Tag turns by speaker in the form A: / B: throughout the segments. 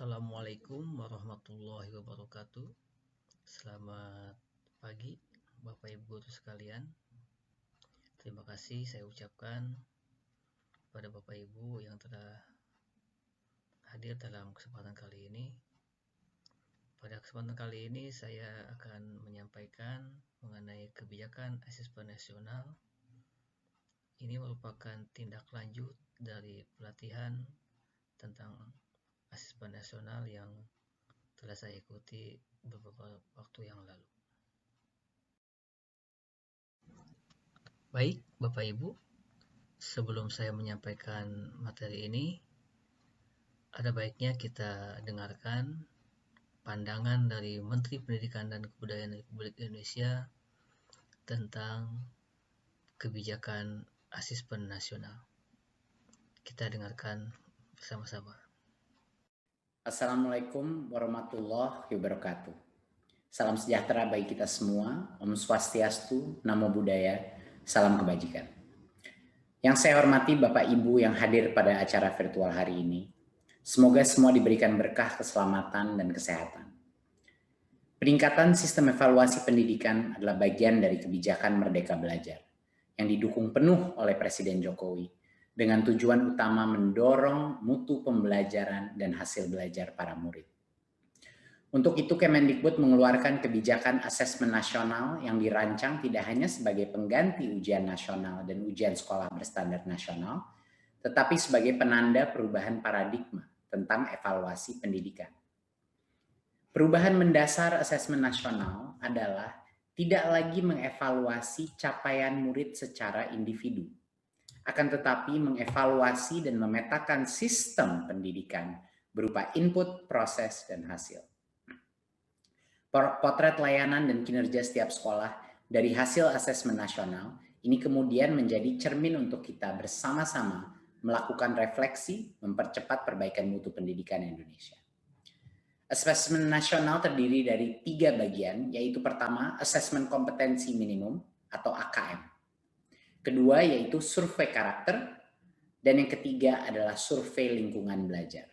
A: Assalamualaikum warahmatullahi wabarakatuh. Selamat pagi Bapak Ibu guru sekalian. Terima kasih saya ucapkan pada Bapak Ibu yang telah hadir dalam kesempatan kali ini. Pada kesempatan kali ini saya akan menyampaikan mengenai kebijakan asesmen nasional. Ini merupakan tindak lanjut dari pelatihan tentang asesmen nasional yang telah saya ikuti beberapa waktu yang lalu. Baik, Bapak Ibu, sebelum saya menyampaikan materi ini, ada baiknya kita dengarkan pandangan dari Menteri Pendidikan dan Kebudayaan Republik Indonesia tentang kebijakan asesmen nasional. Kita dengarkan bersama-sama.
B: Assalamualaikum warahmatullahi wabarakatuh. Salam sejahtera bagi kita semua. Om Swastiastu, Namo Buddhaya, salam kebajikan. Yang saya hormati Bapak Ibu yang hadir pada acara virtual hari ini. Semoga semua diberikan berkah keselamatan dan kesehatan. Peningkatan sistem evaluasi pendidikan adalah bagian dari kebijakan Merdeka Belajar yang didukung penuh oleh Presiden Jokowi dengan tujuan utama mendorong mutu pembelajaran dan hasil belajar para murid. Untuk itu Kemendikbud mengeluarkan kebijakan asesmen nasional yang dirancang tidak hanya sebagai pengganti ujian nasional dan ujian sekolah berstandar nasional, tetapi sebagai penanda perubahan paradigma tentang evaluasi pendidikan. Perubahan mendasar asesmen nasional adalah tidak lagi mengevaluasi capaian murid secara individu, akan tetapi mengevaluasi dan memetakan sistem pendidikan berupa input, proses, dan hasil. Potret layanan dan kinerja setiap sekolah dari hasil asesmen nasional ini kemudian menjadi cermin untuk kita bersama-sama melakukan refleksi, mempercepat perbaikan mutu pendidikan Indonesia. Asesmen nasional terdiri dari 3 bagian, yaitu pertama, asesmen kompetensi minimum atau AKM. Kedua yaitu survei karakter, dan yang ketiga adalah survei lingkungan belajar.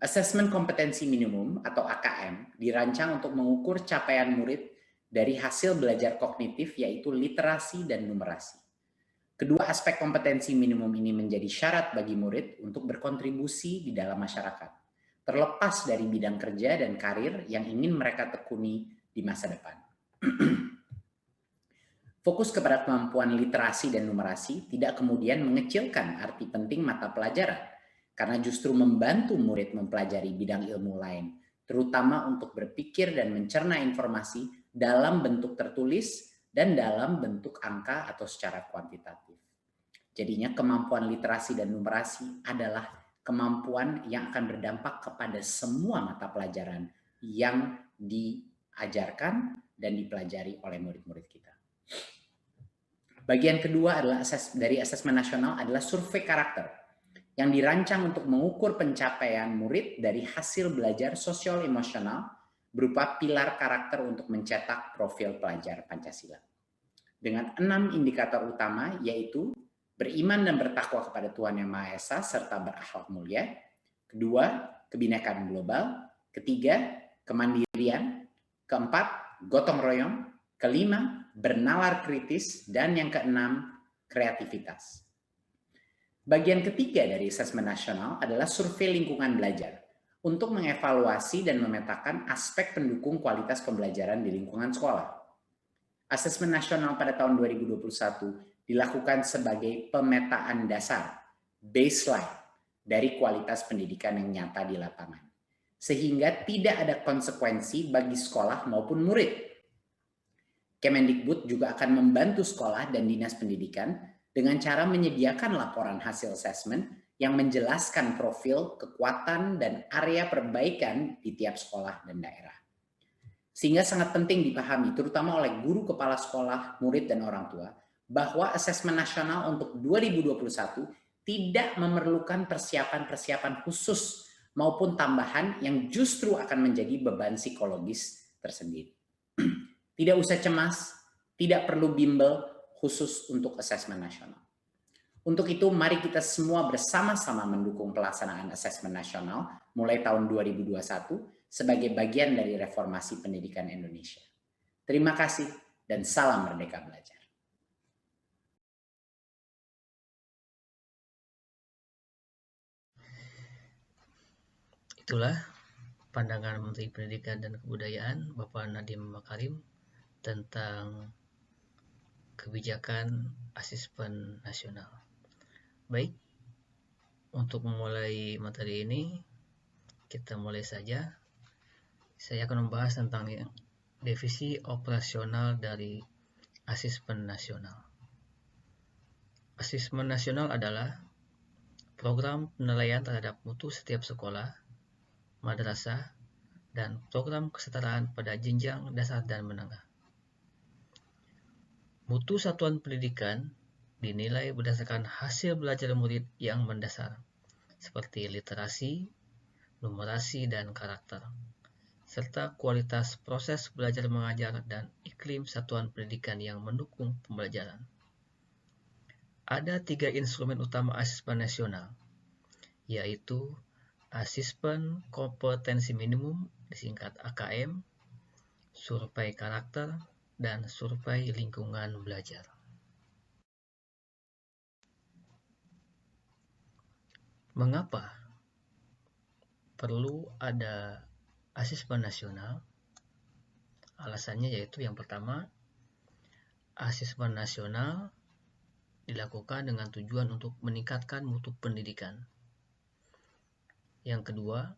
B: Asesmen kompetensi minimum atau AKM dirancang untuk mengukur capaian murid dari hasil belajar kognitif yaitu literasi dan numerasi. Kedua aspek kompetensi minimum ini menjadi syarat bagi murid untuk berkontribusi di dalam masyarakat, terlepas dari bidang kerja dan karir yang ingin mereka tekuni di masa depan. Fokus kepada kemampuan literasi dan numerasi tidak kemudian mengecilkan arti penting mata pelajaran, karena justru membantu murid mempelajari bidang ilmu lain, terutama untuk berpikir dan mencerna informasi dalam bentuk tertulis dan dalam bentuk angka atau secara kuantitatif. Jadinya kemampuan literasi dan numerasi adalah kemampuan yang akan berdampak kepada semua mata pelajaran yang diajarkan dan dipelajari oleh murid-murid kita. Bagian kedua adalah dari asesmen nasional adalah survei karakter yang dirancang untuk mengukur pencapaian murid dari hasil belajar sosial emosional berupa pilar karakter untuk mencetak profil pelajar Pancasila. Dengan 6 indikator utama yaitu beriman dan bertakwa kepada Tuhan Yang Maha Esa serta berakhlak mulia. Kedua, kebinekaan global. Ketiga, kemandirian. Keempat, gotong royong. Kelima, bernalar kritis. Dan yang keenam, kreativitas. Bagian ketiga dari asesmen nasional adalah survei lingkungan belajar untuk mengevaluasi dan memetakan aspek pendukung kualitas pembelajaran di lingkungan sekolah. Asesmen nasional pada tahun 2021 dilakukan sebagai pemetaan dasar, baseline, dari kualitas pendidikan yang nyata di lapangan. Sehingga tidak ada konsekuensi bagi sekolah maupun murid. Kemendikbud juga akan membantu sekolah dan dinas pendidikan dengan cara menyediakan laporan hasil asesmen yang menjelaskan profil, kekuatan, dan area perbaikan di tiap sekolah dan daerah. Sehingga sangat penting dipahami, terutama oleh guru kepala sekolah, murid, dan orang tua, bahwa asesmen nasional untuk 2021 tidak memerlukan persiapan-persiapan khusus maupun tambahan yang justru akan menjadi beban psikologis tersendiri. Tidak usah cemas, tidak perlu bimbel khusus untuk asesmen nasional. Untuk itu, mari kita semua bersama-sama mendukung pelaksanaan asesmen nasional mulai tahun 2021 sebagai bagian dari reformasi pendidikan Indonesia. Terima kasih dan salam Merdeka Belajar.
A: Itulah pandangan Menteri Pendidikan dan Kebudayaan Bapak Nadiem Makarim tentang kebijakan asesmen nasional. Baik, untuk memulai materi ini, kita mulai saja. Saya akan membahas tentang definisi operasional dari asesmen nasional. Asesmen nasional adalah program penilaian terhadap mutu setiap sekolah, madrasah, dan program kesetaraan pada jenjang dasar dan menengah. Mutu satuan pendidikan dinilai berdasarkan hasil belajar murid yang mendasar, seperti literasi, numerasi, dan karakter, serta kualitas proses belajar mengajar dan iklim satuan pendidikan yang mendukung pembelajaran. Ada 3 instrumen utama asesmen nasional, yaitu asesmen kompetensi minimum, disingkat AKM, survei karakter, dan survei lingkungan belajar. Mengapa perlu ada asesmen nasional? Alasannya yaitu yang pertama, asesmen nasional dilakukan dengan tujuan untuk meningkatkan mutu pendidikan. Yang kedua,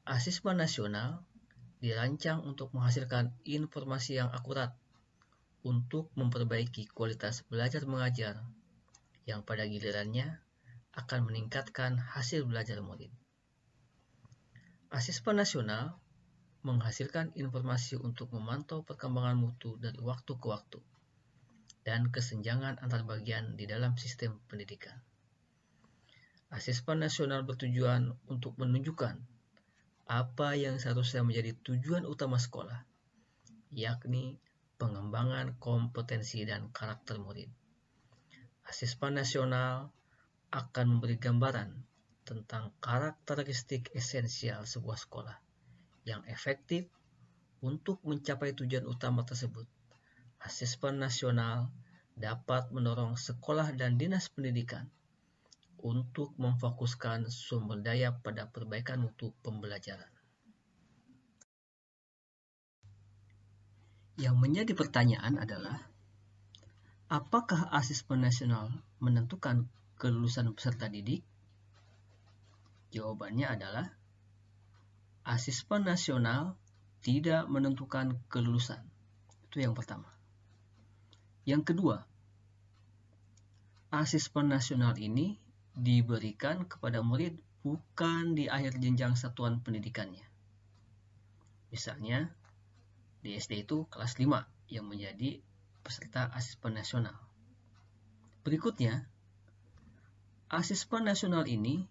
A: asesmen nasional dirancang untuk menghasilkan informasi yang akurat untuk memperbaiki kualitas belajar mengajar yang pada gilirannya akan meningkatkan hasil belajar murid. Asesmen nasional menghasilkan informasi untuk memantau perkembangan mutu dari waktu ke waktu dan kesenjangan antar bagian di dalam sistem pendidikan. Asesmen nasional bertujuan untuk menunjukkan apa yang seharusnya menjadi tujuan utama sekolah, yakni pengembangan kompetensi dan karakter murid. Asesmen nasional akan memberi gambaran tentang karakteristik esensial sebuah sekolah yang efektif untuk mencapai tujuan utama tersebut. Asesmen nasional dapat mendorong sekolah dan dinas pendidikan untuk memfokuskan sumber daya pada perbaikan mutu pembelajaran. Yang menjadi pertanyaan adalah, apakah asesmen nasional menentukan kelulusan peserta didik? Jawabannya adalah, asesmen nasional tidak menentukan kelulusan. Itu yang pertama. Yang kedua, asesmen nasional ini diberikan kepada murid bukan di akhir jenjang satuan pendidikannya. Misalnya, di SD itu kelas 5 yang menjadi peserta asesmen nasional. Berikutnya, asesmen nasional ini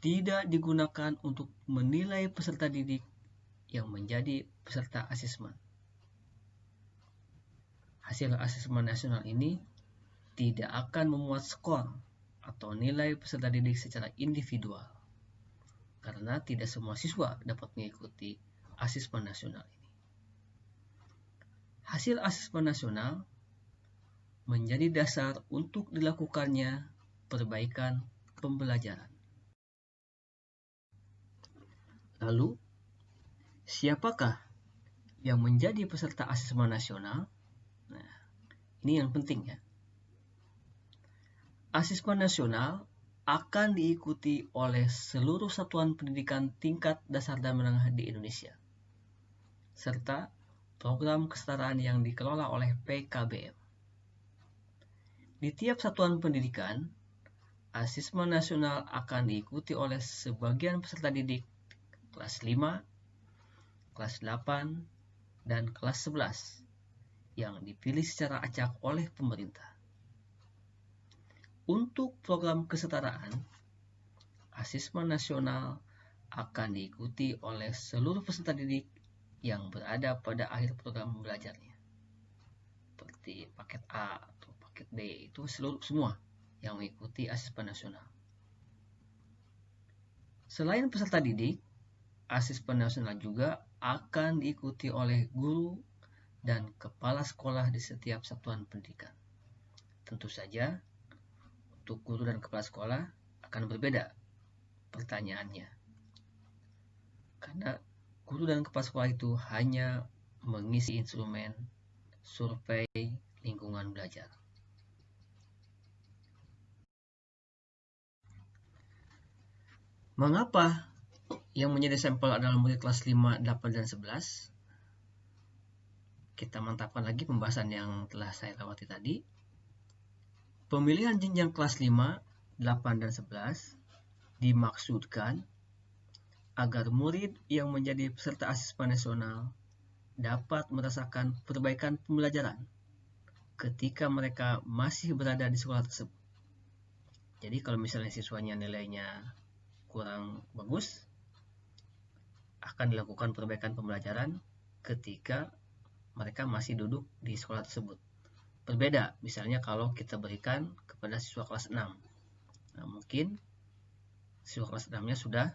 A: tidak digunakan untuk menilai peserta didik yang menjadi peserta asesmen. Hasil asesmen nasional ini tidak akan memuat skor atau nilai peserta didik secara individual, karena tidak semua siswa dapat mengikuti asesmen nasional ini. Hasil asesmen nasional menjadi dasar untuk dilakukannya perbaikan pembelajaran. Lalu, siapakah yang menjadi peserta asesmen nasional? Nah, ini yang penting ya. Asesmen nasional akan diikuti oleh seluruh satuan pendidikan tingkat dasar dan menengah di Indonesia, serta program kesetaraan yang dikelola oleh PKBM. Di tiap satuan pendidikan, asesmen nasional akan diikuti oleh sebagian peserta didik kelas 5, kelas 8, dan kelas 11 yang dipilih secara acak oleh pemerintah. Untuk program kesetaraan, asesmen nasional akan diikuti oleh seluruh peserta didik yang berada pada akhir program belajarnya. Seperti paket A atau paket B, itu semua. yang mengikuti asesmen nasional. Selain peserta didik, asesmen nasional juga akan diikuti oleh guru dan kepala sekolah di setiap satuan pendidikan. Tentu saja, untuk guru dan kepala sekolah akan berbeda pertanyaannya. Karena guru dan kepala sekolah itu hanya mengisi instrumen survei lingkungan belajar. Mengapa yang menjadi sampel adalah murid kelas 5, 8, dan 11? Kita mantapkan lagi pembahasan yang telah saya lewati tadi. Pemilihan jenjang kelas 5, 8, dan 11 dimaksudkan agar murid yang menjadi peserta asesmen nasional dapat merasakan perbaikan pembelajaran ketika mereka masih berada di sekolah tersebut. Jadi kalau misalnya siswanya nilainya kurang bagus, akan dilakukan perbaikan pembelajaran ketika mereka masih duduk di sekolah tersebut. Berbeda misalnya kalau kita berikan kepada siswa kelas 6. Nah, mungkin siswa kelas 6-nya sudah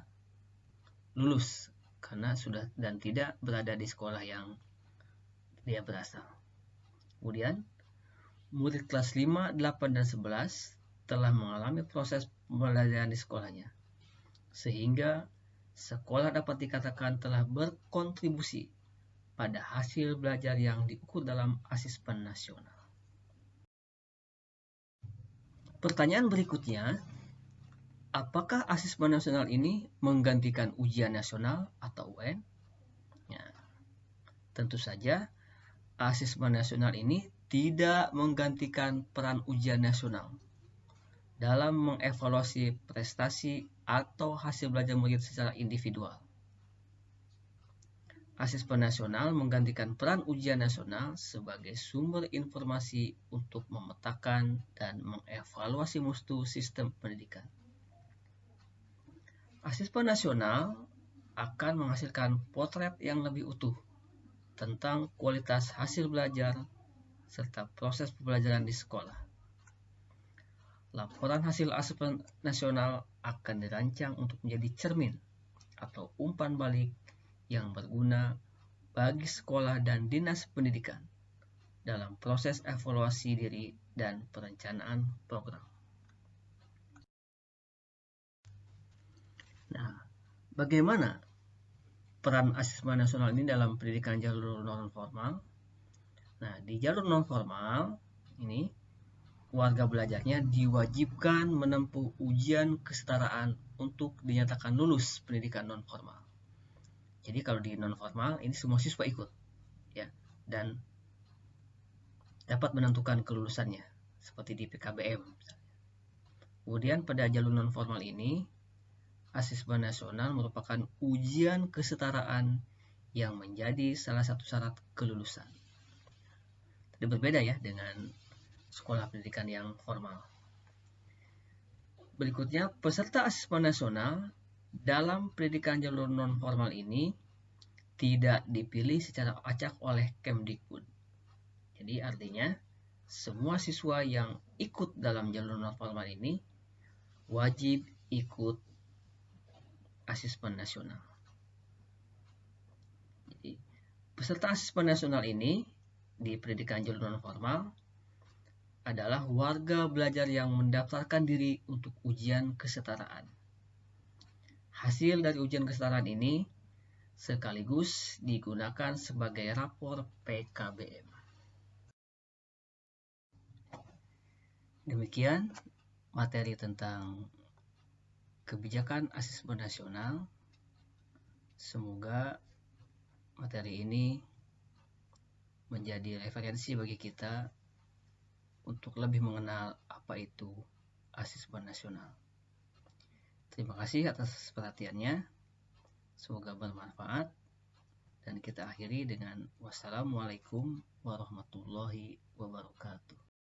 A: lulus karena sudah dan tidak berada di sekolah yang dia berasal. Kemudian, murid kelas 5, 8, dan 11 telah mengalami proses pembelajaran di sekolahnya, sehingga sekolah dapat dikatakan telah berkontribusi pada hasil belajar yang diukur dalam asesmen nasional. Pertanyaan berikutnya, apakah asesmen nasional ini menggantikan ujian nasional atau UN? Ya, tentu saja, asesmen nasional ini tidak menggantikan peran ujian nasional dalam mengevaluasi prestasi atau hasil belajar murid secara individual. Asesmen nasional menggantikan peran ujian nasional sebagai sumber informasi untuk memetakan dan mengevaluasi mutu sistem pendidikan. Asesmen nasional akan menghasilkan potret yang lebih utuh tentang kualitas hasil belajar serta proses pembelajaran di sekolah. Laporan hasil asesmen nasional akan dirancang untuk menjadi cermin atau umpan balik yang berguna bagi sekolah dan dinas pendidikan dalam proses evaluasi diri dan perencanaan program. Nah, bagaimana peran asesmen nasional ini dalam pendidikan jalur non formal? Nah, di jalur non formal ini warga belajarnya diwajibkan menempuh ujian kesetaraan untuk dinyatakan lulus pendidikan non formal. Jadi kalau di non formal ini semua siswa ikut, ya, dan dapat menentukan kelulusannya seperti di PKBM. Kemudian pada jalur non formal ini, asesmen nasional merupakan ujian kesetaraan yang menjadi salah satu syarat kelulusan. Jadi berbeda ya dengan sekolah pendidikan yang formal. Berikutnya, peserta asesmen nasional dalam pendidikan jalur non formal ini tidak dipilih secara acak oleh Kemdikbud. Jadi artinya semua siswa yang ikut dalam jalur non formal ini wajib ikut asesmen nasional. Jadi peserta asesmen nasional ini di pendidikan jalur non formal adalah warga belajar yang mendaftarkan diri untuk ujian kesetaraan. Hasil dari ujian kesetaraan ini sekaligus digunakan sebagai rapor PKBM. Demikian materi tentang kebijakan asesmen nasional. Semoga materi ini menjadi referensi bagi kita untuk lebih mengenal apa itu asesmen nasional. Terima kasih atas perhatiannya. Semoga bermanfaat. Dan kita akhiri dengan wassalamualaikum warahmatullahi wabarakatuh.